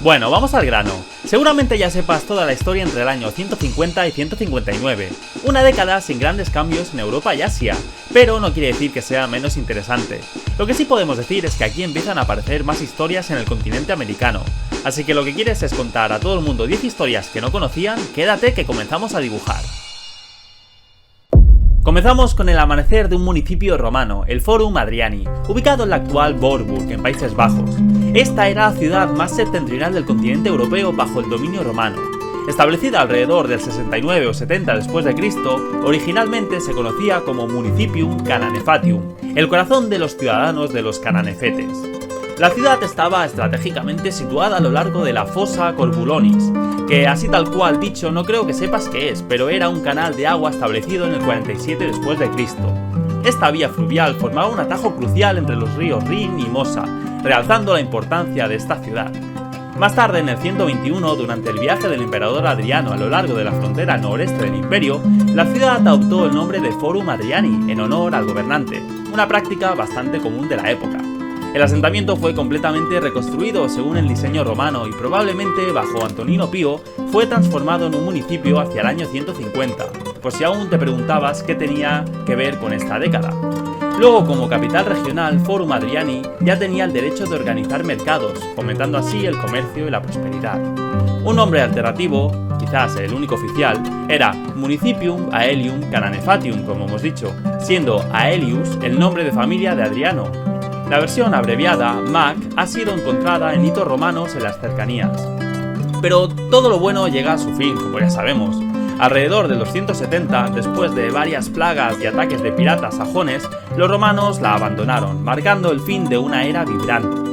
Bueno, vamos al grano. Seguramente ya sepas toda la historia entre el año 150 y 159, una década sin grandes cambios en Europa y Asia, pero no quiere decir que sea menos interesante. Lo que sí podemos decir es que aquí empiezan a aparecer más historias en el continente americano, así que lo que quieres es contar a todo el mundo 10 historias que no conocían, quédate que comenzamos a dibujar. Comenzamos con el amanecer de un municipio romano, el Forum Hadriani, ubicado en la actual Voorburg, en Países Bajos. Esta era la ciudad más septentrional del continente europeo bajo el dominio romano. Establecida alrededor del 69 o 70 después de Cristo, originalmente se conocía como Municipium Cananefatium, el corazón de los ciudadanos de los cananefetes. La ciudad estaba estratégicamente situada a lo largo de la Fossa Corbulonis, que así tal cual dicho no creo que sepas qué es, pero era un canal de agua establecido en el 47 después de Cristo. Esta vía fluvial formaba un atajo crucial entre los ríos Rin y Mosa, realzando la importancia de esta ciudad. Más tarde, en el 121, durante el viaje del emperador Adriano a lo largo de la frontera noreste del imperio, la ciudad adoptó el nombre de Forum Hadriani en honor al gobernante, una práctica bastante común de la época. El asentamiento fue completamente reconstruido según el diseño romano y probablemente bajo Antonino Pío fue transformado en un municipio hacia el año 150, por si aún te preguntabas qué tenía que ver con esta década. Luego, como capital regional, Forum Hadriani ya tenía el derecho de organizar mercados, fomentando así el comercio y la prosperidad. Un nombre alternativo, quizás el único oficial, era Municipium Aelium Cananefatium, como hemos dicho, siendo Aelius el nombre de familia de Adriano. La versión abreviada, MAC, ha sido encontrada en hitos romanos en las cercanías. Pero todo lo bueno llega a su fin, como ya sabemos. Alrededor de los 170, después de varias plagas y ataques de piratas sajones, los romanos la abandonaron, marcando el fin de una era vibrante.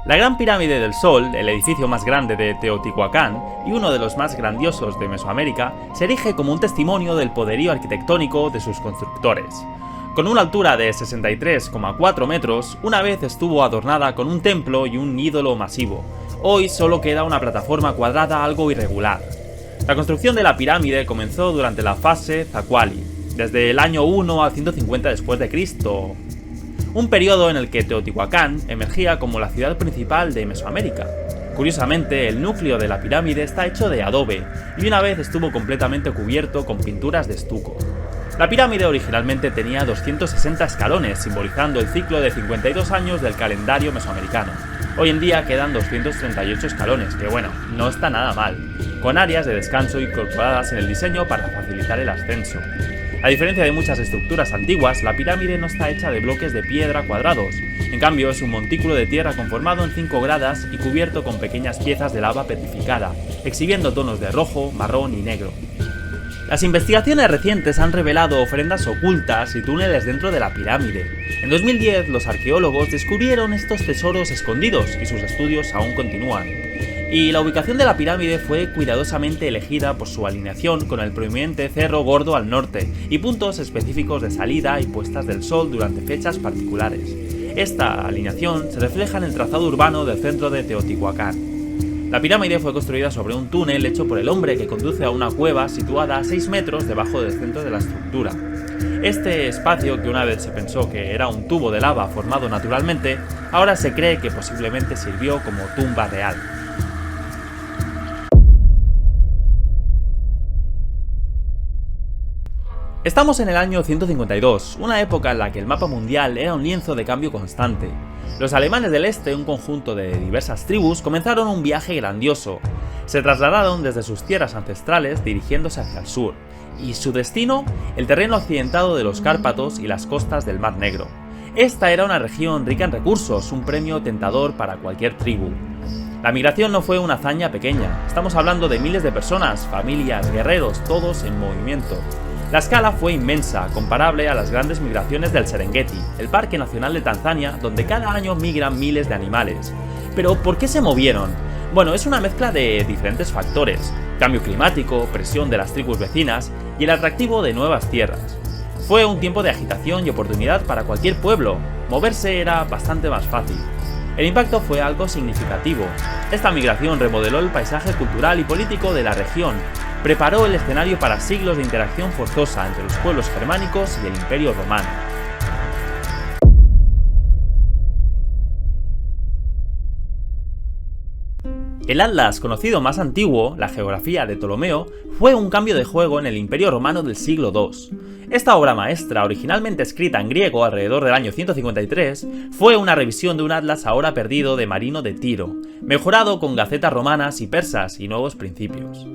La Gran Pirámide del Sol, el edificio más grande de Teotihuacán y uno de los más grandiosos de Mesoamérica, se erige como un testimonio del poderío arquitectónico de sus constructores. Con una altura de 63,4 metros, una vez estuvo adornada con un templo y un ídolo masivo. Hoy solo queda una plataforma cuadrada algo irregular. La construcción de la pirámide comenzó durante la fase Zacuali, desde el año 1 al 150 después de Cristo. Un periodo en el que Teotihuacán emergía como la ciudad principal de Mesoamérica. Curiosamente, el núcleo de la pirámide está hecho de adobe y una vez estuvo completamente cubierto con pinturas de estuco. La pirámide originalmente tenía 260 escalones, simbolizando el ciclo de 52 años del calendario mesoamericano. Hoy en día quedan 238 escalones, que bueno, no está nada mal, con áreas de descanso incorporadas en el diseño para facilitar el ascenso. A diferencia de muchas estructuras antiguas, la pirámide no está hecha de bloques de piedra cuadrados, en cambio es un montículo de tierra conformado en 5 gradas y cubierto con pequeñas piezas de lava petrificada, exhibiendo tonos de rojo, marrón y negro. Las investigaciones recientes han revelado ofrendas ocultas y túneles dentro de la pirámide. En 2010, los arqueólogos descubrieron estos tesoros escondidos y sus estudios aún continúan. Y la ubicación de la pirámide fue cuidadosamente elegida por su alineación con el prominente Cerro Gordo al norte y puntos específicos de salida y puestas del sol durante fechas particulares. Esta alineación se refleja en el trazado urbano del centro de Teotihuacán. La pirámide fue construida sobre un túnel hecho por el hombre que conduce a una cueva situada a 6 metros debajo del centro de la estructura. Este espacio, que una vez se pensó que era un tubo de lava formado naturalmente, ahora se cree que posiblemente sirvió como tumba real. Estamos en el año 152, una época en la que el mapa mundial era un lienzo de cambio constante. Los alemanes del este, un conjunto de diversas tribus, comenzaron un viaje grandioso. Se trasladaron desde sus tierras ancestrales dirigiéndose hacia el sur, y su destino, el terreno accidentado de los Cárpatos y las costas del Mar Negro. Esta era una región rica en recursos, un premio tentador para cualquier tribu. La migración no fue una hazaña pequeña, estamos hablando de miles de personas, familias, guerreros, todos en movimiento. La escala fue inmensa, comparable a las grandes migraciones del Serengeti, el Parque Nacional de Tanzania, donde cada año migran miles de animales. Pero, ¿por qué se movieron? Bueno, es una mezcla de diferentes factores: cambio climático, presión de las tribus vecinas y el atractivo de nuevas tierras. Fue un tiempo de agitación y oportunidad para cualquier pueblo. Moverse era bastante más fácil. El impacto fue algo significativo. Esta migración remodeló el paisaje cultural y político de la región, preparó el escenario para siglos de interacción forzosa entre los pueblos germánicos y el Imperio Romano. El atlas conocido más antiguo, la Geografía de Ptolomeo, fue un cambio de juego en el Imperio Romano del siglo II. Esta obra maestra, originalmente escrita en griego alrededor del año 153, fue una revisión de un atlas ahora perdido de Marino de Tiro, mejorado con gacetas romanas y persas y nuevos principios.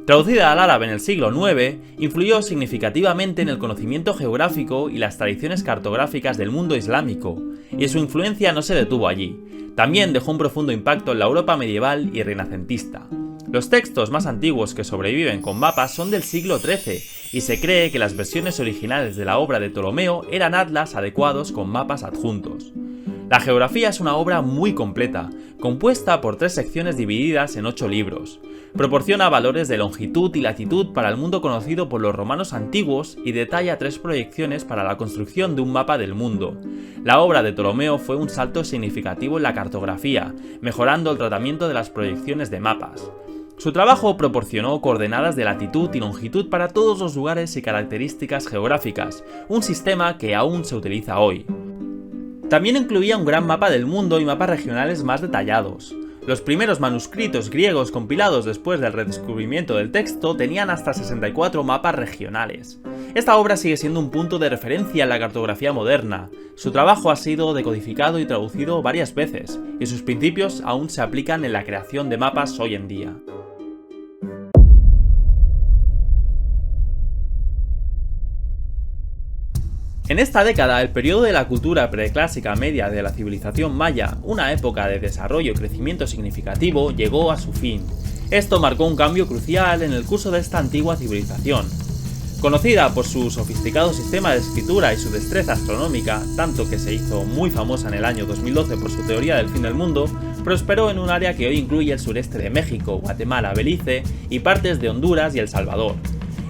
Traducida al árabe en el siglo IX, influyó significativamente en el conocimiento geográfico y las tradiciones cartográficas del mundo islámico, y su influencia no se detuvo allí. También dejó un profundo impacto en la Europa medieval y renacentista. Los textos más antiguos que sobreviven con mapas son del siglo XIII, y se cree que las versiones originales de la obra de Ptolomeo eran atlas adecuados con mapas adjuntos. La geografía es una obra muy completa, compuesta por 3 secciones divididas en 8 libros. Proporciona valores de longitud y latitud para el mundo conocido por los romanos antiguos y detalla 3 proyecciones para la construcción de un mapa del mundo. La obra de Ptolomeo fue un salto significativo en la cartografía, mejorando el tratamiento de las proyecciones de mapas. Su trabajo proporcionó coordenadas de latitud y longitud para todos los lugares y características geográficas, un sistema que aún se utiliza hoy. También incluía un gran mapa del mundo y mapas regionales más detallados. Los primeros manuscritos griegos compilados después del redescubrimiento del texto tenían hasta 64 mapas regionales. Esta obra sigue siendo un punto de referencia en la cartografía moderna. Su trabajo ha sido decodificado y traducido varias veces, y sus principios aún se aplican en la creación de mapas hoy en día. En esta década, el periodo de la cultura preclásica media de la civilización maya, una época de desarrollo y crecimiento significativo, llegó a su fin. Esto marcó un cambio crucial en el curso de esta antigua civilización. Conocida por su sofisticado sistema de escritura y su destreza astronómica, tanto que se hizo muy famosa en el año 2012 por su teoría del fin del mundo, prosperó en un área que hoy incluye el sureste de México, Guatemala, Belice y partes de Honduras y El Salvador.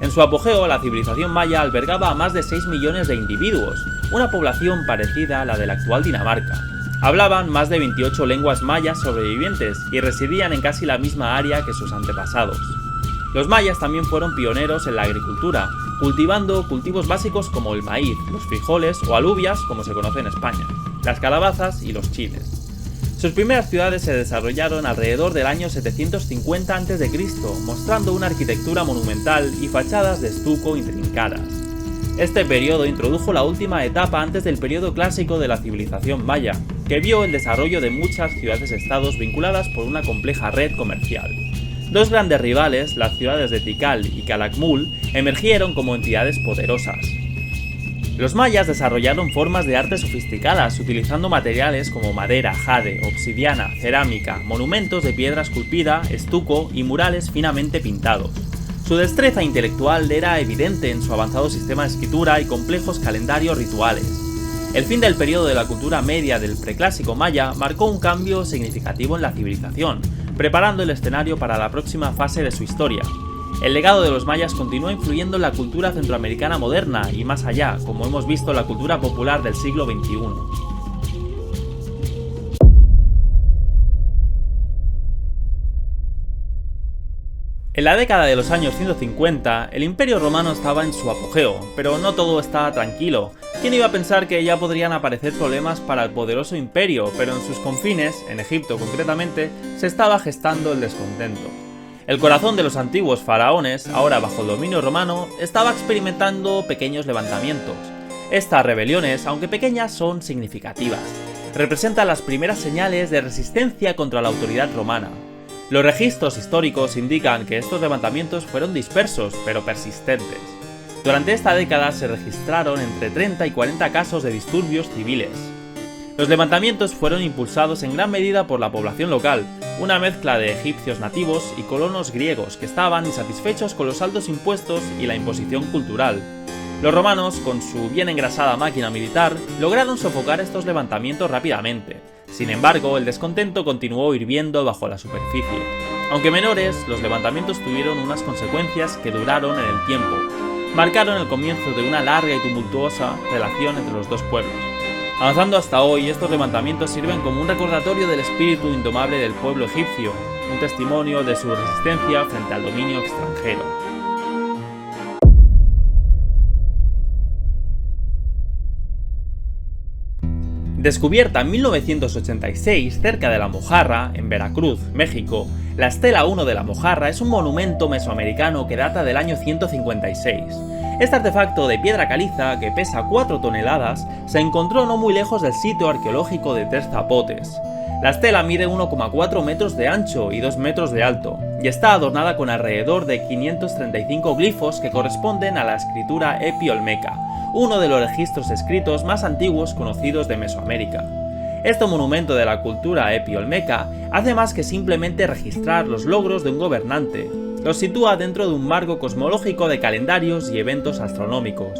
En su apogeo, la civilización maya albergaba a más de 6 millones de individuos, una población parecida a la de la actual Dinamarca. Hablaban más de 28 lenguas mayas sobrevivientes y residían en casi la misma área que sus antepasados. Los mayas también fueron pioneros en la agricultura, cultivando cultivos básicos como el maíz, los frijoles o alubias, como se conoce en España, las calabazas y los chiles. Sus primeras ciudades se desarrollaron alrededor del año 750 a.C., mostrando una arquitectura monumental y fachadas de estuco intrincadas. Este periodo introdujo la última etapa antes del periodo clásico de la civilización maya, que vio el desarrollo de muchas ciudades-estados vinculadas por una compleja red comercial. Dos grandes rivales, las ciudades de Tikal y Calakmul, emergieron como entidades poderosas. Los mayas desarrollaron formas de arte sofisticadas utilizando materiales como madera, jade, obsidiana, cerámica, monumentos de piedra esculpida, estuco y murales finamente pintados. Su destreza intelectual era evidente en su avanzado sistema de escritura y complejos calendarios rituales. El fin del periodo de la cultura media del preclásico maya marcó un cambio significativo en la civilización, preparando el escenario para la próxima fase de su historia. El legado de los mayas continúa influyendo en la cultura centroamericana moderna y más allá, como hemos visto en la cultura popular del siglo XXI. En la década de los años 150, el Imperio Romano estaba en su apogeo, pero no todo estaba tranquilo. ¿Quién iba a pensar que ya podrían aparecer problemas para el poderoso imperio, pero en sus confines, en Egipto concretamente, se estaba gestando el descontento? El corazón de los antiguos faraones, ahora bajo el dominio romano, estaba experimentando pequeños levantamientos. Estas rebeliones, aunque pequeñas, son significativas. Representan las primeras señales de resistencia contra la autoridad romana. Los registros históricos indican que estos levantamientos fueron dispersos, pero persistentes. Durante esta década se registraron entre 30 y 40 casos de disturbios civiles. Los levantamientos fueron impulsados en gran medida por la población local, una mezcla de egipcios nativos y colonos griegos que estaban insatisfechos con los altos impuestos y la imposición cultural. Los romanos, con su bien engrasada máquina militar, lograron sofocar estos levantamientos rápidamente. Sin embargo, el descontento continuó hirviendo bajo la superficie. Aunque menores, los levantamientos tuvieron unas consecuencias que duraron en el tiempo. Marcaron el comienzo de una larga y tumultuosa relación entre los dos pueblos. Avanzando hasta hoy, estos levantamientos sirven como un recordatorio del espíritu indomable del pueblo egipcio, un testimonio de su resistencia frente al dominio extranjero. Descubierta en 1986 cerca de La Mojarra, en Veracruz, México, la Estela 1 de La Mojarra es un monumento mesoamericano que data del año 156. Este artefacto de piedra caliza, que pesa 4 toneladas, se encontró no muy lejos del sitio arqueológico de Tres Zapotes. La estela mide 1,4 metros de ancho y 2 metros de alto, y está adornada con alrededor de 535 glifos que corresponden a la escritura epi-olmeca, uno de los registros escritos más antiguos conocidos de Mesoamérica. Este monumento de la cultura epi-olmeca hace más que simplemente registrar los logros de un gobernante, los sitúa dentro de un marco cosmológico de calendarios y eventos astronómicos.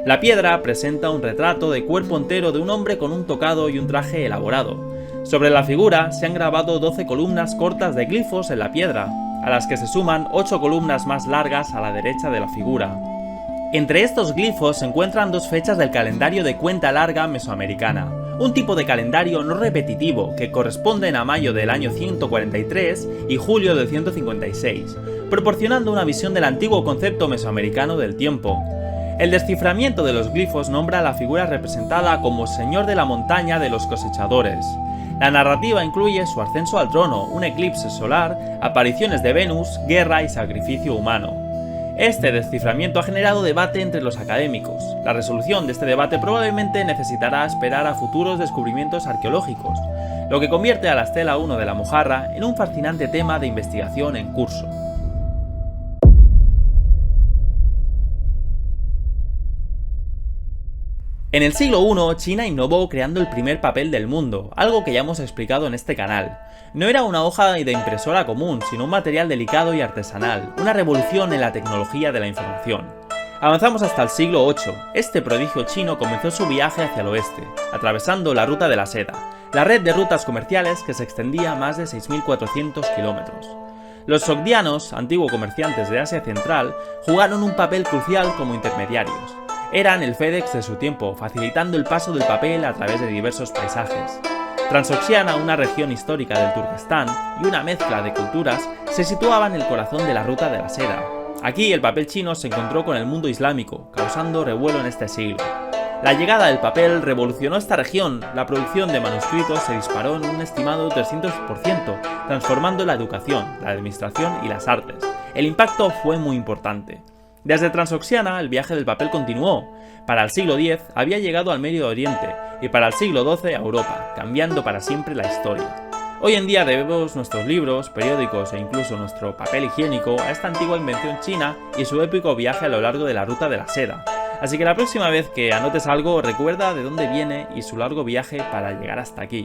La piedra presenta un retrato de cuerpo entero de un hombre con un tocado y un traje elaborado. Sobre la figura se han grabado 12 columnas cortas de glifos en la piedra, a las que se suman 8 columnas más largas a la derecha de la figura. Entre estos glifos se encuentran 2 fechas del calendario de cuenta larga mesoamericana, un tipo de calendario no repetitivo que corresponden a mayo del año 143 y julio del 156, proporcionando una visión del antiguo concepto mesoamericano del tiempo. El desciframiento de los glifos nombra a la figura representada como Señor de la Montaña de los Cosechadores. La narrativa incluye su ascenso al trono, un eclipse solar, apariciones de Venus, guerra y sacrificio humano. Este desciframiento ha generado debate entre los académicos. La resolución de este debate probablemente necesitará esperar a futuros descubrimientos arqueológicos, lo que convierte a la Estela 1 de La Mojarra en un fascinante tema de investigación en curso. En el siglo I, China innovó creando el primer papel del mundo, algo que ya hemos explicado en este canal. No era una hoja de impresora común, sino un material delicado y artesanal, una revolución en la tecnología de la información. Avanzamos hasta el siglo VIII. Este prodigio chino comenzó su viaje hacia el oeste, atravesando la Ruta de la Seda, la red de rutas comerciales que se extendía a más de 6.400 kilómetros. Los sogdianos, antiguos comerciantes de Asia Central, jugaron un papel crucial como intermediarios. Eran el FedEx de su tiempo, facilitando el paso del papel a través de diversos paisajes. Transoxiana, una región histórica del Turquestán y una mezcla de culturas, se situaba en el corazón de la Ruta de la Seda. Aquí el papel chino se encontró con el mundo islámico, causando revuelo en este siglo. La llegada del papel revolucionó esta región, la producción de manuscritos se disparó en un estimado 300%, transformando la educación, la administración y las artes. El impacto fue muy importante. Desde Transoxiana, el viaje del papel continuó. Para el siglo X había llegado al Medio Oriente y para el siglo XII a Europa, cambiando para siempre la historia. Hoy en día debemos nuestros libros, periódicos e incluso nuestro papel higiénico a esta antigua invención china y su épico viaje a lo largo de la Ruta de la Seda. Así que la próxima vez que anotes algo, recuerda de dónde viene y su largo viaje para llegar hasta aquí.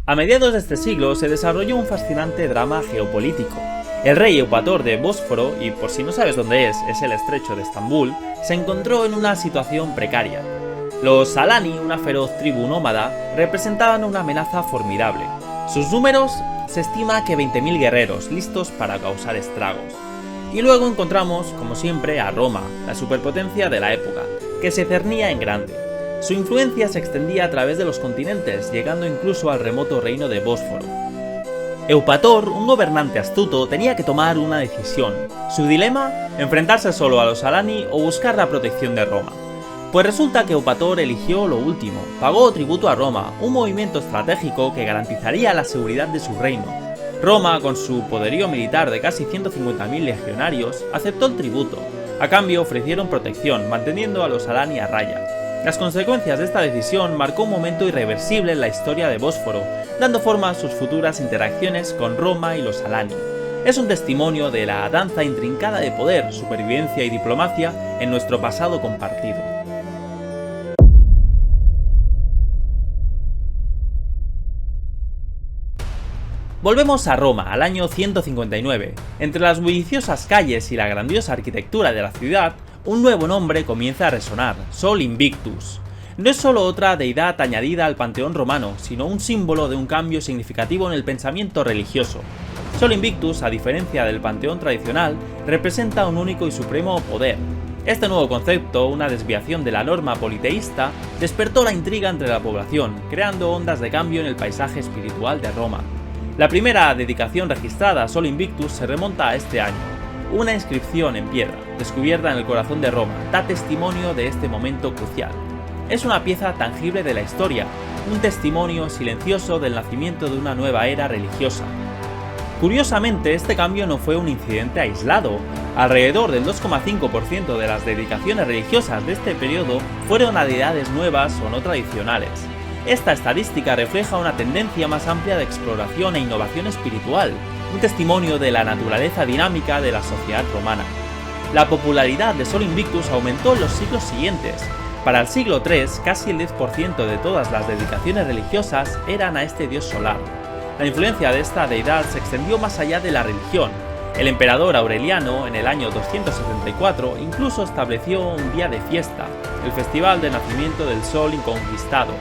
A mediados de este siglo se desarrolló un fascinante drama geopolítico. El rey Eupator de Bósforo, y por si no sabes dónde es el estrecho de Estambul, se encontró en una situación precaria. Los Alani, una feroz tribu nómada, representaban una amenaza formidable. Sus números se estima que 20.000 guerreros listos para causar estragos. Y luego encontramos, como siempre, a Roma, la superpotencia de la época, que se cernía en grande. Su influencia se extendía a través de los continentes, llegando incluso al remoto reino de Bósforo. Eupator, un gobernante astuto, tenía que tomar una decisión. Su dilema, enfrentarse solo a los Alani o buscar la protección de Roma. Pues resulta que Eupator eligió lo último, pagó tributo a Roma, un movimiento estratégico que garantizaría la seguridad de su reino. Roma, con su poderío militar de casi 150.000 legionarios, aceptó el tributo. A cambio ofrecieron protección, manteniendo a los Alani a raya. Las consecuencias de esta decisión marcó un momento irreversible en la historia de Bósforo, dando forma a sus futuras interacciones con Roma y los Alani. Es un testimonio de la danza intrincada de poder, supervivencia y diplomacia en nuestro pasado compartido. Volvemos a Roma, al año 159. Entre las bulliciosas calles y la grandiosa arquitectura de la ciudad, un nuevo nombre comienza a resonar: Sol Invictus. No es solo otra deidad añadida al panteón romano, sino un símbolo de un cambio significativo en el pensamiento religioso. Sol Invictus, a diferencia del panteón tradicional, representa un único y supremo poder. Este nuevo concepto, una desviación de la norma politeísta, despertó la intriga entre la población, creando ondas de cambio en el paisaje espiritual de Roma. La primera dedicación registrada a Sol Invictus se remonta a este año. Una inscripción en piedra, descubierta en el corazón de Roma, da testimonio de este momento crucial. Es una pieza tangible de la historia, un testimonio silencioso del nacimiento de una nueva era religiosa. Curiosamente, este cambio no fue un incidente aislado. Alrededor del 2,5% de las dedicaciones religiosas de este periodo fueron a deidades nuevas o no tradicionales. Esta estadística refleja una tendencia más amplia de exploración e innovación espiritual, un testimonio de la naturaleza dinámica de la sociedad romana. La popularidad de Sol Invictus aumentó en los siglos siguientes. Para el siglo III, casi el 10% de todas las dedicaciones religiosas eran a este dios solar. La influencia de esta deidad se extendió más allá de la religión. El emperador Aureliano, en el año 274, incluso estableció un día de fiesta, el Festival de Nacimiento del Sol Inconquistado,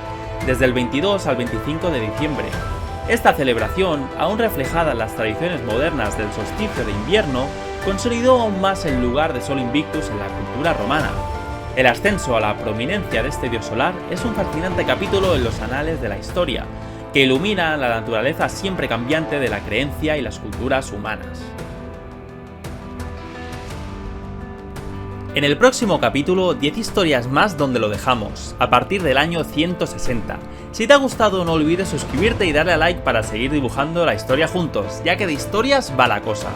desde el 22 al 25 de diciembre. Esta celebración, aún reflejada en las tradiciones modernas del solsticio de invierno, consolidó aún más el lugar de Sol Invictus en la cultura romana. El ascenso a la prominencia de este dios solar es un fascinante capítulo en los anales de la historia, que ilumina la naturaleza siempre cambiante de la creencia y las culturas humanas. En el próximo capítulo, 10 historias más donde lo dejamos, a partir del año 160. Si te ha gustado, no olvides suscribirte y darle a like para seguir dibujando la historia juntos, ya que de historias va la cosa.